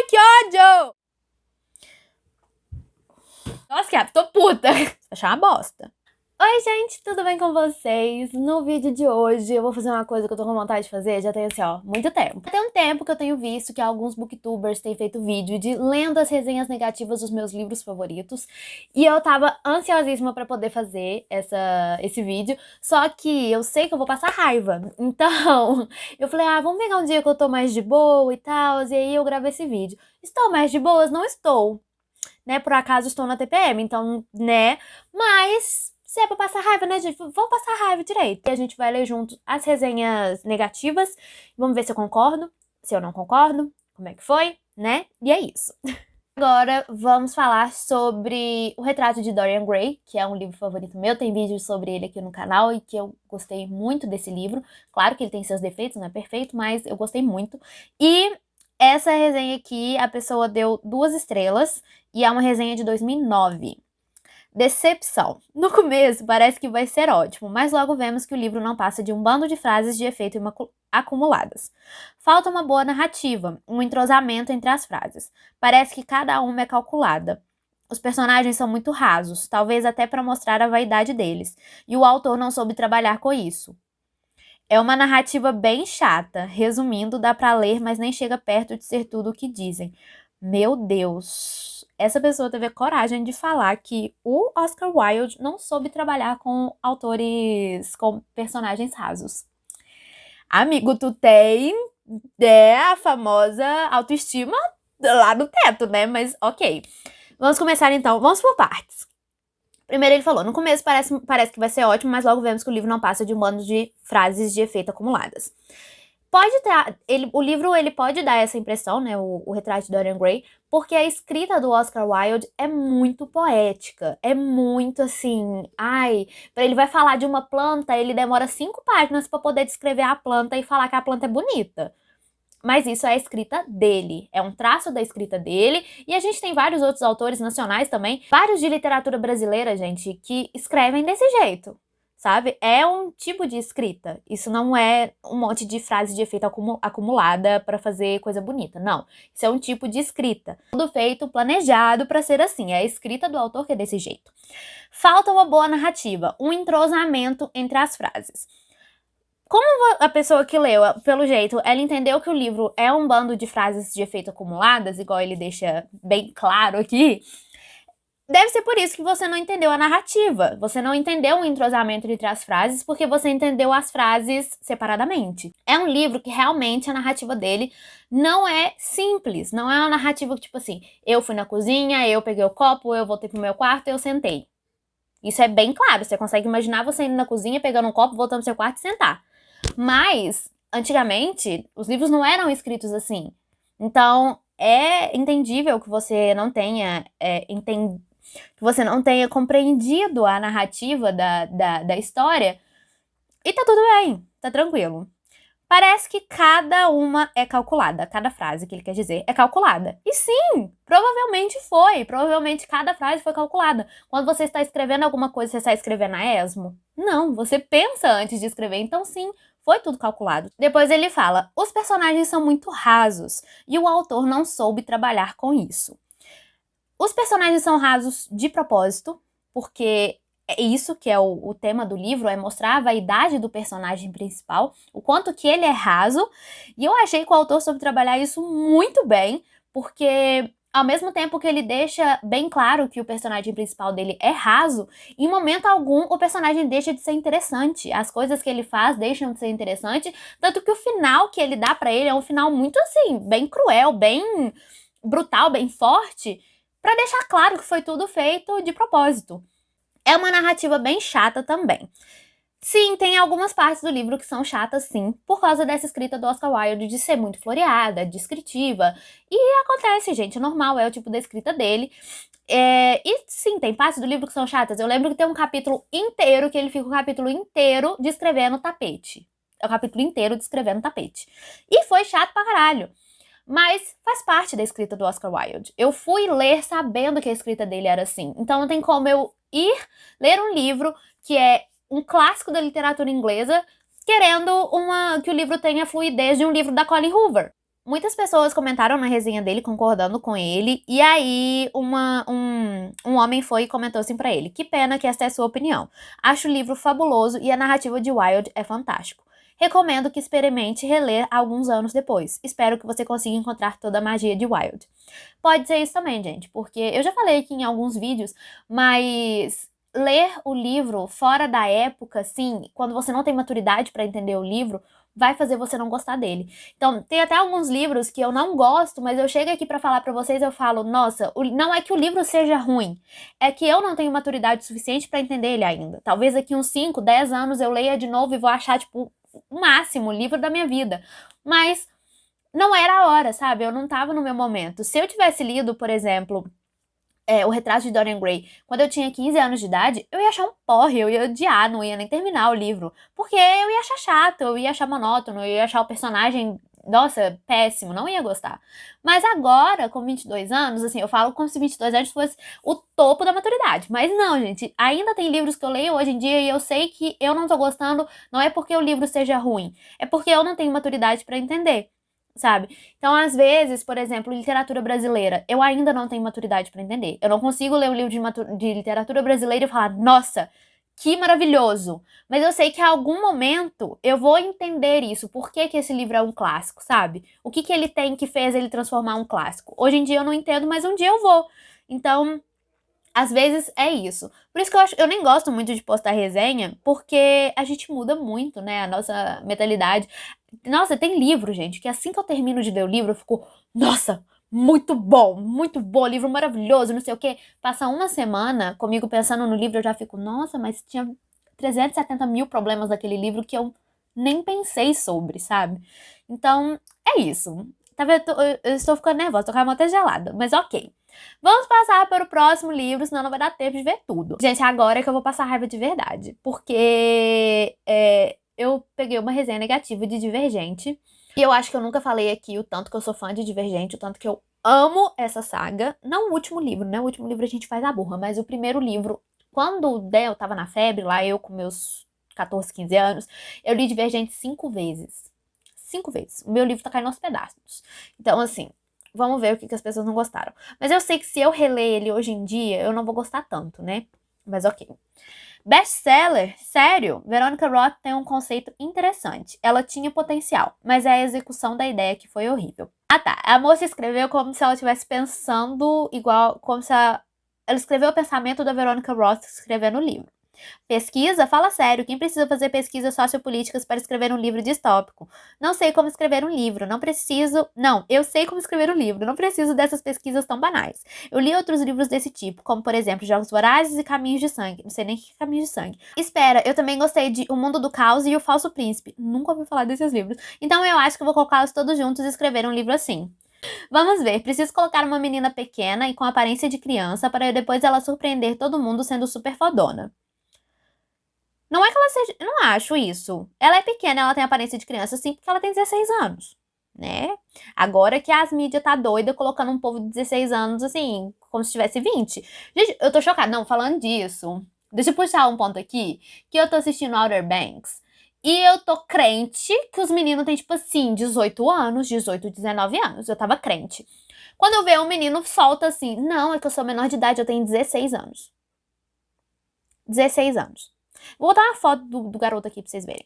que ódio! Nossa, que tô puta. Achar uma bosta. Oi, gente, tudo bem com vocês? No vídeo de hoje eu vou fazer uma coisa que eu tô com vontade de fazer, já tem assim, ó, muito tempo. Tem um tempo que eu tenho visto que alguns booktubers têm feito vídeo de lendo as resenhas negativas dos meus livros favoritos, e eu tava ansiosíssima pra poder fazer esse vídeo, só que eu sei que eu vou passar raiva. Então, eu falei, vamos pegar um dia que eu tô mais de boa e tal, e aí eu gravo esse vídeo. Estou mais de boas? Não estou, né? Por acaso estou na TPM, então, né? Mas se é pra passar raiva, né, gente? Vamos passar raiva direito. E a gente vai ler junto as resenhas negativas. Vamos ver se eu concordo, se eu não concordo, como é que foi, né? E é isso. Agora vamos falar sobre O Retrato de Dorian Gray, que é um livro favorito meu. Tem vídeos sobre ele aqui no canal e que eu gostei muito desse livro. Claro que ele tem seus defeitos, não é perfeito, mas eu gostei muito. E essa resenha aqui, a pessoa deu 2 estrelas e é uma resenha de 2009. Decepção. No começo parece que vai ser ótimo, mas logo vemos que o livro não passa de um bando de frases de efeito acumuladas. Falta uma boa narrativa, um entrosamento entre as frases. Parece que cada uma é calculada. Os personagens são muito rasos, talvez até para mostrar a vaidade deles, e o autor não soube trabalhar com isso. É uma narrativa bem chata, resumindo, dá pra ler, mas nem chega perto de ser tudo o que dizem. Meu Deus! Essa pessoa teve a coragem de falar que o Oscar Wilde não soube trabalhar com autores, com personagens rasos. Amigo, tu tem a famosa autoestima lá no teto, né? Mas ok. Vamos começar então, vamos por partes. Primeiro ele falou, no começo parece que vai ser ótimo, mas logo vemos que o livro não passa de um bando de frases de efeito acumuladas. Pode ter, o livro ele pode dar essa impressão, né, o Retrato de Dorian Gray, porque a escrita do Oscar Wilde é muito poética, é muito assim, ele vai falar de uma planta, ele demora 5 páginas para poder descrever a planta e falar que a planta é bonita. Mas isso é a escrita dele, é um traço da escrita dele, e a gente tem vários outros autores nacionais também, vários de literatura brasileira, gente, que escrevem desse jeito. Sabe? É um tipo de escrita. Isso não é um monte de frase de efeito acumulada pra fazer coisa bonita. Não. Isso é um tipo de escrita. Tudo feito, planejado pra ser assim. É a escrita do autor que é desse jeito. Falta uma boa narrativa, um entrosamento entre as frases. Como a pessoa que leu, pelo jeito, ela entendeu que o livro é um bando de frases de efeito acumuladas, igual ele deixa bem claro aqui, deve ser por isso que você não entendeu a narrativa. Você não entendeu o entrosamento entre as frases, porque você entendeu as frases separadamente. É um livro que realmente a narrativa dele não é simples. Não é uma narrativa que, tipo assim, eu fui na cozinha, eu peguei o copo, eu voltei pro meu quarto e eu sentei. Isso é bem claro. Você consegue imaginar você indo na cozinha, pegando um copo, voltando pro seu quarto e sentar. Mas, antigamente, os livros não eram escritos assim. Então, é entendível que você não tenha que você não tenha compreendido a narrativa da história, e tá tudo bem, tá tranquilo. Parece que cada uma é calculada, cada frase que ele quer dizer é calculada. E sim, provavelmente foi, provavelmente cada frase foi calculada. Quando você está escrevendo alguma coisa, você está escrevendo a esmo? Não, você pensa antes de escrever, então sim, foi tudo calculado. Depois ele fala, os personagens são muito rasos, e o autor não soube trabalhar com isso. Os personagens são rasos de propósito, porque é isso que é o tema do livro, é mostrar a vaidade do personagem principal, o quanto que ele é raso, e eu achei que o autor soube trabalhar isso muito bem, porque ao mesmo tempo que ele deixa bem claro que o personagem principal dele é raso, em momento algum o personagem deixa de ser interessante, as coisas que ele faz deixam de ser interessantes, tanto que o final que ele dá pra ele é um final muito assim, bem cruel, bem brutal, bem forte, pra deixar claro que foi tudo feito de propósito. É uma narrativa bem chata também. Sim, tem algumas partes do livro que são chatas, sim, por causa dessa escrita do Oscar Wilde de ser muito floreada, descritiva. E acontece, gente, é normal, é o tipo da escrita dele. E sim, tem partes do livro que são chatas. Eu lembro que tem um capítulo inteiro que ele fica o capítulo inteiro descrevendo o tapete. É o capítulo inteiro descrevendo o tapete. E foi chato pra caralho. Mas faz parte da escrita do Oscar Wilde. Eu fui ler sabendo que a escrita dele era assim. Então não tem como eu ir ler um livro que é um clássico da literatura inglesa querendo que o livro tenha a fluidez de um livro da Colleen Hoover. Muitas pessoas comentaram na resenha dele, concordando com ele, e aí um homem foi e comentou assim pra ele: que pena que esta é a sua opinião. Acho o livro fabuloso e a narrativa de Wilde é fantástico. Recomendo que experimente reler alguns anos depois. Espero que você consiga encontrar toda a magia de Wilde. Pode ser isso também, gente, porque eu já falei aqui em alguns vídeos, mas ler o livro fora da época, assim, quando você não tem maturidade pra entender o livro, vai fazer você não gostar dele. Então, tem até alguns livros que eu não gosto, mas eu chego aqui pra falar pra vocês, eu falo, nossa, não é que o livro seja ruim, é que eu não tenho maturidade suficiente pra entender ele ainda. Talvez daqui uns 5, 10 anos eu leia de novo e vou achar, tipo, o máximo, o livro da minha vida. Mas não era a hora, sabe? Eu não tava no meu momento. Se eu tivesse lido, por exemplo, O Retrato de Dorian Gray, quando eu tinha 15 anos de idade, eu ia achar um porre, eu ia odiar, não ia nem terminar o livro. Porque eu ia achar chato, eu ia achar monótono, eu ia achar o personagem, nossa, péssimo, não ia gostar. Mas agora, com 22 anos, assim, eu falo como se 22 anos fosse o topo da maturidade. Mas não, gente, ainda tem livros que eu leio hoje em dia e eu sei que eu não tô gostando, não é porque o livro seja ruim, é porque eu não tenho maturidade pra entender. Sabe? Então, às vezes, por exemplo, literatura brasileira, eu ainda não tenho maturidade pra entender. Eu não consigo ler um livro de literatura brasileira e falar, nossa, que maravilhoso. Mas eu sei que a algum momento eu vou entender isso. Por que que esse livro é um clássico, sabe? O que que ele tem que fez ele transformar um clássico? Hoje em dia eu não entendo, mas um dia eu vou. Então, às vezes é isso. Por isso que eu nem gosto muito de postar resenha, porque a gente muda muito, né? A nossa mentalidade. Nossa, tem livro, gente, que assim que eu termino de ler o livro, eu fico, nossa, muito bom, livro maravilhoso, não sei o quê. Passa uma semana comigo pensando no livro, eu já fico, nossa, mas tinha 370 mil problemas daquele livro que eu nem pensei sobre, sabe? Então, é isso. Tá vendo? Eu estou ficando nervosa, tô com a mão até gelada, mas ok. Vamos passar para o próximo livro, senão não vai dar tempo de ver tudo. Gente, agora é que eu vou passar raiva de verdade, porque eu peguei uma resenha negativa de Divergente, e eu acho que eu nunca falei aqui o tanto que eu sou fã de Divergente, o tanto que eu amo essa saga. Não o último livro, né? O último livro a gente faz a burra, mas o primeiro livro, quando eu tava na febre, lá eu com meus 14, 15 anos, eu li Divergente 5 vezes. 5 vezes. O meu livro tá caindo aos pedaços. Então, assim, vamos ver o que as pessoas não gostaram. Mas eu sei que se eu reler ele hoje em dia, eu não vou gostar tanto, né? Mas ok. Best-seller? Sério? Veronica Roth tem um conceito interessante. Ela tinha potencial, mas é a execução da ideia que foi horrível. Ah tá, a moça escreveu como se ela estivesse pensando igual, como se ela escreveu o pensamento da Veronica Roth escrevendo o livro. Pesquisa? Fala sério, quem precisa fazer pesquisas sociopolíticas para escrever um livro distópico? Não sei como escrever um livro, não preciso... Não, eu sei como escrever um livro, não preciso dessas pesquisas tão banais. Eu li outros livros desse tipo, como por exemplo, Jogos Vorazes e Caminhos de Sangue. Não sei nem o que é Caminhos de Sangue. Espera, eu também gostei de O Mundo do Caos e O Falso Príncipe. Nunca ouvi falar desses livros. Então eu acho que eu vou colocá-los todos juntos e escrever um livro assim. Vamos ver, preciso colocar uma menina pequena e com aparência de criança para depois ela surpreender todo mundo sendo super fodona. Não é que ela seja... Eu não acho isso. Ela é pequena, ela tem aparência de criança, sim, porque ela tem 16 anos, né? Agora que as mídias tá doida colocando um povo de 16 anos, assim, como se tivesse 20. Gente, eu tô chocada. Não, falando disso, deixa eu puxar um ponto aqui, que eu tô assistindo Outer Banks, e eu tô crente que os meninos têm, tipo assim, 18 anos, 18, 19 anos. Eu tava crente. Quando eu vejo um menino, solta assim, não, é que eu sou menor de idade, eu tenho 16 anos. 16 anos. Vou botar uma foto do garoto aqui pra vocês verem.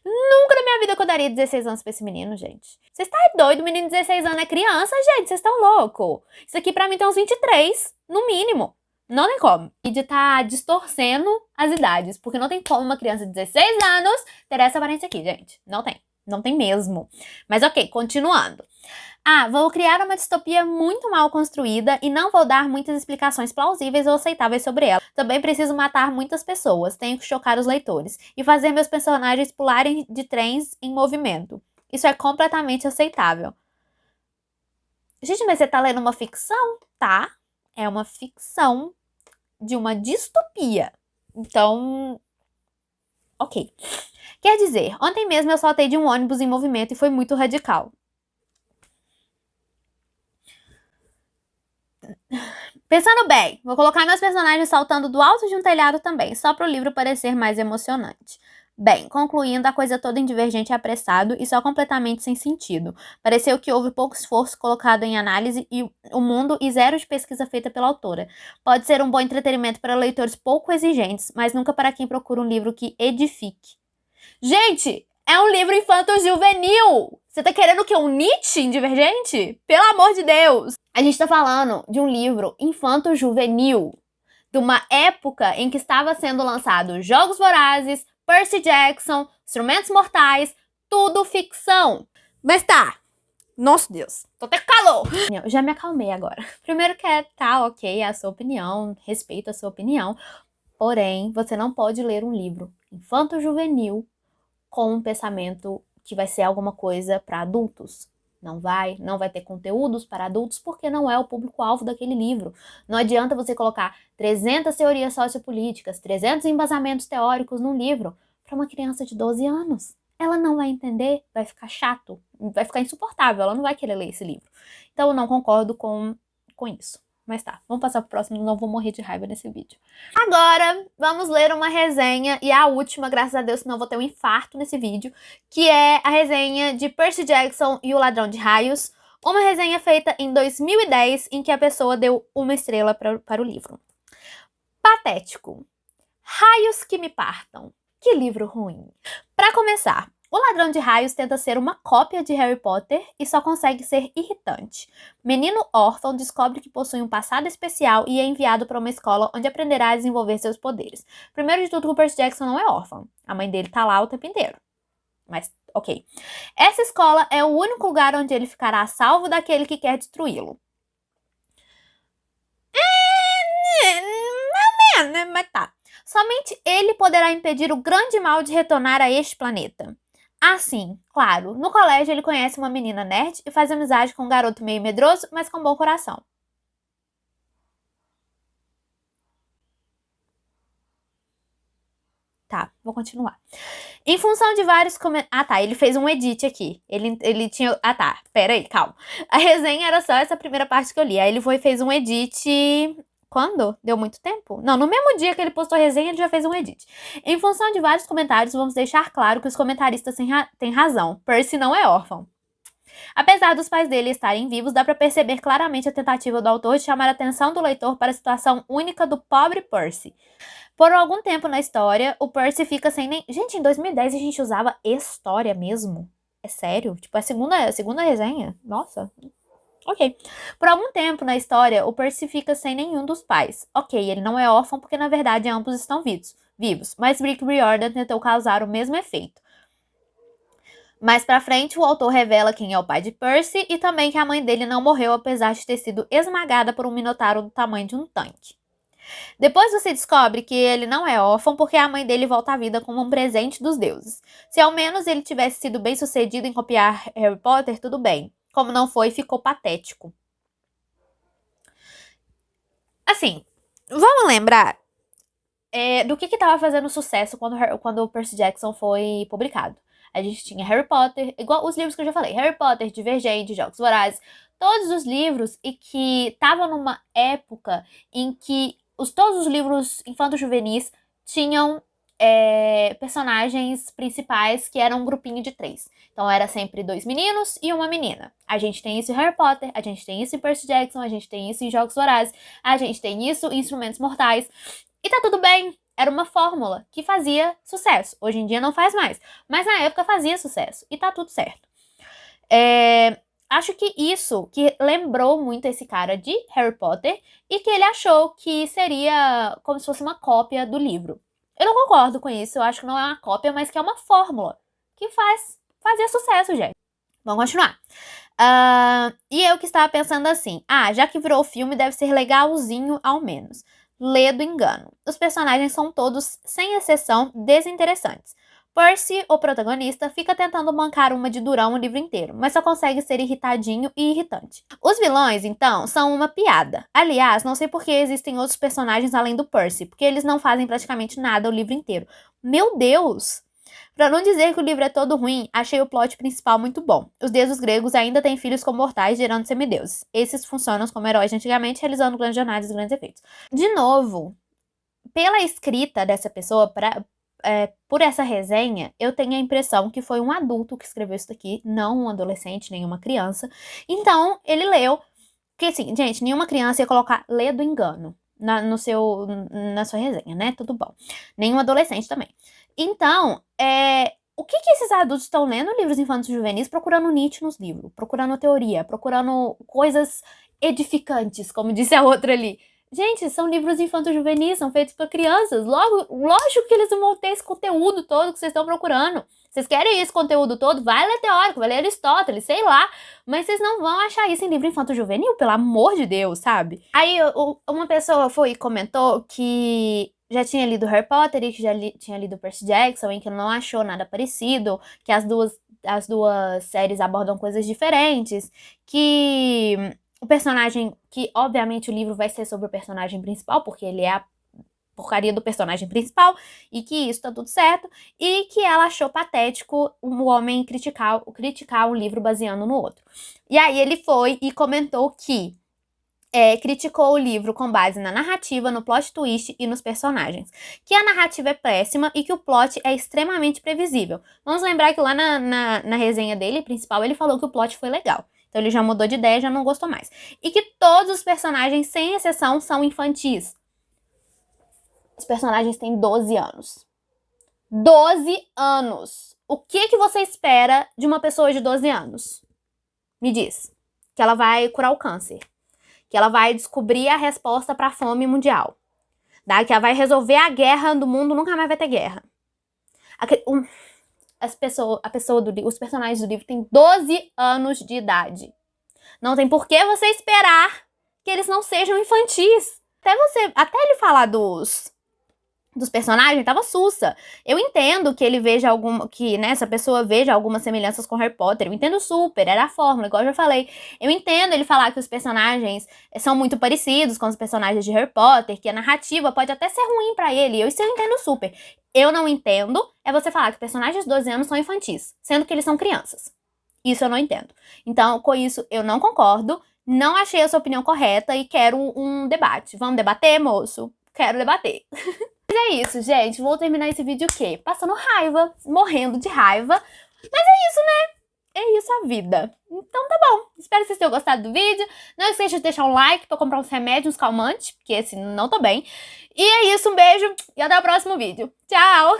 Nunca na minha vida que eu daria 16 anos pra esse menino, gente. Vocês tá doido? O menino de 16 anos é criança, gente. Vocês estão loucos. Isso aqui pra mim tem uns 23, no mínimo. Não tem como. E de tá distorcendo as idades. Porque não tem como uma criança de 16 anos ter essa aparência aqui, gente. Não tem. Não tem mesmo. Mas ok, continuando. Ah, vou criar uma distopia muito mal construída e não vou dar muitas explicações plausíveis ou aceitáveis sobre ela. Também preciso matar muitas pessoas, tenho que chocar os leitores e fazer meus personagens pularem de trens em movimento. Isso é completamente aceitável. Gente, mas você tá lendo uma ficção? Tá. É uma ficção de uma distopia. Então, ok. Quer dizer, ontem mesmo eu saltei de um ônibus em movimento e foi muito radical. Pensando bem, vou colocar meus personagens saltando do alto de um telhado também, só para o livro parecer mais emocionante. Bem, concluindo, a coisa toda em Divergente é apressado e só completamente sem sentido. Pareceu que houve pouco esforço colocado em análise e o mundo e zero de pesquisa feita pela autora. Pode ser um bom entretenimento para leitores pouco exigentes, mas nunca para quem procura um livro que edifique. Gente, é um livro infanto-juvenil! Você tá querendo o quê? Um Nietzsche em Divergente? Pelo amor de Deus! A gente tá falando de um livro infanto-juvenil, de uma época em que estava sendo lançado Jogos Vorazes, Percy Jackson, Instrumentos Mortais, tudo ficção. Mas tá, nossa Deus, tô até calor. Eu já me acalmei agora. Primeiro que tá ok, é a sua opinião, respeito a sua opinião, porém, você não pode ler um livro infanto-juvenil com um pensamento que vai ser alguma coisa para adultos. Não vai ter conteúdos para adultos porque não é o público-alvo daquele livro. Não adianta você colocar 300 teorias sociopolíticas, 300 embasamentos teóricos num livro para uma criança de 12 anos. Ela não vai entender, vai ficar chato, vai ficar insuportável, ela não vai querer ler esse livro. Então eu não concordo com isso. Mas tá, vamos passar pro próximo, não vou morrer de raiva nesse vídeo. Agora, vamos ler uma resenha, e a última, graças a Deus, senão eu vou ter um infarto nesse vídeo, que é a resenha de Percy Jackson e o Ladrão de Raios, uma resenha feita em 2010, em que a pessoa deu 1 estrela para o livro. Patético. Raios que me partam. Que livro ruim. Para começar, o Ladrão de Raios tenta ser uma cópia de Harry Potter e só consegue ser irritante. Menino órfão descobre que possui um passado especial e é enviado para uma escola onde aprenderá a desenvolver seus poderes. Primeiro de tudo, o Percy Jackson não é órfão. A mãe dele tá lá o tempo inteiro. Mas, ok. Essa escola é o único lugar onde ele ficará a salvo daquele que quer destruí-lo. Mas tá. Somente ele poderá impedir o grande mal de retornar a este planeta. Assim, claro, no colégio ele conhece uma menina nerd e faz amizade com um garoto meio medroso, mas com bom coração. Tá, vou continuar. Em função de vários comentários... Ah, tá, ele fez um edit aqui. Ele tinha... Ah, tá, pera aí, calma. A resenha era só essa primeira parte que eu li. Aí ele fez um edit... Quando? Deu muito tempo? Não, no mesmo dia que ele postou a resenha, ele já fez um edit. Em função de vários comentários, vamos deixar claro que os comentaristas têm razão. Percy não é órfão. Apesar dos pais dele estarem vivos, dá pra perceber claramente a tentativa do autor de chamar a atenção do leitor para a situação única do pobre Percy. Por algum tempo na história, o Percy fica sem nem... Gente, em 2010 a gente usava história mesmo? É sério? Tipo, a segunda resenha? Nossa... Ok. Por algum tempo na história, o Percy fica sem nenhum dos pais. Ok, ele não é órfão porque na verdade ambos estão vivos, mas Rick Riordan tentou causar o mesmo efeito. Mais pra frente, o autor revela quem é o pai de Percy e também que a mãe dele não morreu apesar de ter sido esmagada por um minotauro do tamanho de um tanque. Depois você descobre que ele não é órfão porque a mãe dele volta à vida como um presente dos deuses. Se ao menos ele tivesse sido bem sucedido em copiar Harry Potter, tudo bem. Como não foi, ficou patético. Assim, vamos lembrar do que estava fazendo sucesso quando o Percy Jackson foi publicado. A gente tinha Harry Potter, igual os livros que eu já falei, Harry Potter, Divergente, Jogos Vorazes, todos os livros e que estavam numa época em que todos os livros infanto-juvenis tinham personagens principais que eram um grupinho de 3. Então era sempre 2 meninos e uma menina. A gente tem isso em Harry Potter, a gente tem isso em Percy Jackson, a gente tem isso em Jogos Vorazes, a gente tem isso em Instrumentos Mortais. E tá tudo bem, era uma fórmula que fazia sucesso. Hoje em dia não faz mais, mas na época fazia sucesso e tá tudo certo. Acho que isso que lembrou muito esse cara de Harry Potter e que ele achou que seria como se fosse uma cópia do livro. Eu não concordo com isso, eu acho que não é uma cópia, mas que é uma fórmula que fazia sucesso, gente. Vamos continuar. E eu que estava pensando assim, já que virou filme, deve ser legalzinho ao menos. Lê do engano. Os personagens são todos, sem exceção, desinteressantes. Percy, o protagonista, fica tentando bancar uma de durão o livro inteiro, mas só consegue ser irritadinho e irritante. Os vilões, então, são uma piada. Aliás, não sei por que existem outros personagens além do Percy, porque eles não fazem praticamente nada o livro inteiro. Meu Deus! Pra não dizer que o livro é todo ruim, achei o plot principal muito bom. Os deuses gregos ainda têm filhos com mortais gerando semideuses. Esses funcionam como heróis de antigamente, realizando grandes jornadas e grandes efeitos. De novo, pela escrita dessa pessoa, por essa resenha, eu tenho a impressão que foi um adulto que escreveu isso daqui, não um adolescente, nem uma criança. Então, ele leu, porque assim, gente, nenhuma criança ia colocar lê do engano na sua resenha, né? Tudo bom. Nenhum adolescente também. Então, o que esses adultos estão lendo livros infantos juvenis, procurando Nietzsche nos livros, procurando teoria, procurando coisas edificantes, como disse a outra ali. Gente, são livros infantos juvenis, são feitos para crianças. Lógico que eles não vão ter esse conteúdo todo que vocês estão procurando. Vocês querem esse conteúdo todo? Vai ler teórico, vai ler Aristóteles, sei lá. Mas vocês não vão achar isso em livro infanto juvenil, pelo amor de Deus, sabe? Aí uma pessoa foi e comentou que já tinha lido Harry Potter e que já tinha lido Percy Jackson e que não achou nada parecido, que as duas séries abordam coisas diferentes, que o personagem, que obviamente o livro vai ser sobre o personagem principal, porque ele é a porcaria do personagem principal, e que isso tá tudo certo, e que ela achou patético o homem criticar um livro baseando no outro. E aí ele foi e comentou que criticou o livro com base na narrativa, no plot twist e nos personagens. Que a narrativa é péssima e que o plot é extremamente previsível. Vamos lembrar que lá na resenha dele, principal, ele falou que o plot foi legal. Então ele já mudou de ideia, já não gostou mais. E que todos os personagens, sem exceção, são infantis. Os personagens têm 12 anos. 12 anos! O que você espera de uma pessoa de 12 anos? Me diz. Que ela vai curar o câncer. Que ela vai descobrir a resposta para a fome mundial. Que ela vai resolver a guerra do mundo, nunca mais vai ter guerra. Os personagens do livro têm 12 anos de idade. Não tem por que você esperar que eles não sejam infantis. Até ele falar dos personagens, tava sussa. Eu entendo que ele veja essa pessoa veja algumas semelhanças com Harry Potter. Eu entendo super, era a fórmula, igual eu já falei. Eu entendo ele falar que os personagens são muito parecidos com os personagens de Harry Potter, que a narrativa pode até ser ruim pra ele. Isso eu entendo super. Eu não entendo é você falar que personagens de 12 anos são infantis, sendo que eles são crianças. Isso eu não entendo. Então, com isso, eu não concordo, não achei a sua opinião correta e quero um debate. Vamos debater, moço? Quero debater. Mas é isso, gente. Vou terminar esse vídeo o quê? Passando raiva, morrendo de raiva. Mas é isso, né? É isso a vida. Então tá bom. Espero que vocês tenham gostado do vídeo. Não esqueça de deixar um like pra comprar uns remédios, uns calmantes, porque esse não tô bem. E é isso, um beijo e até o próximo vídeo. Tchau!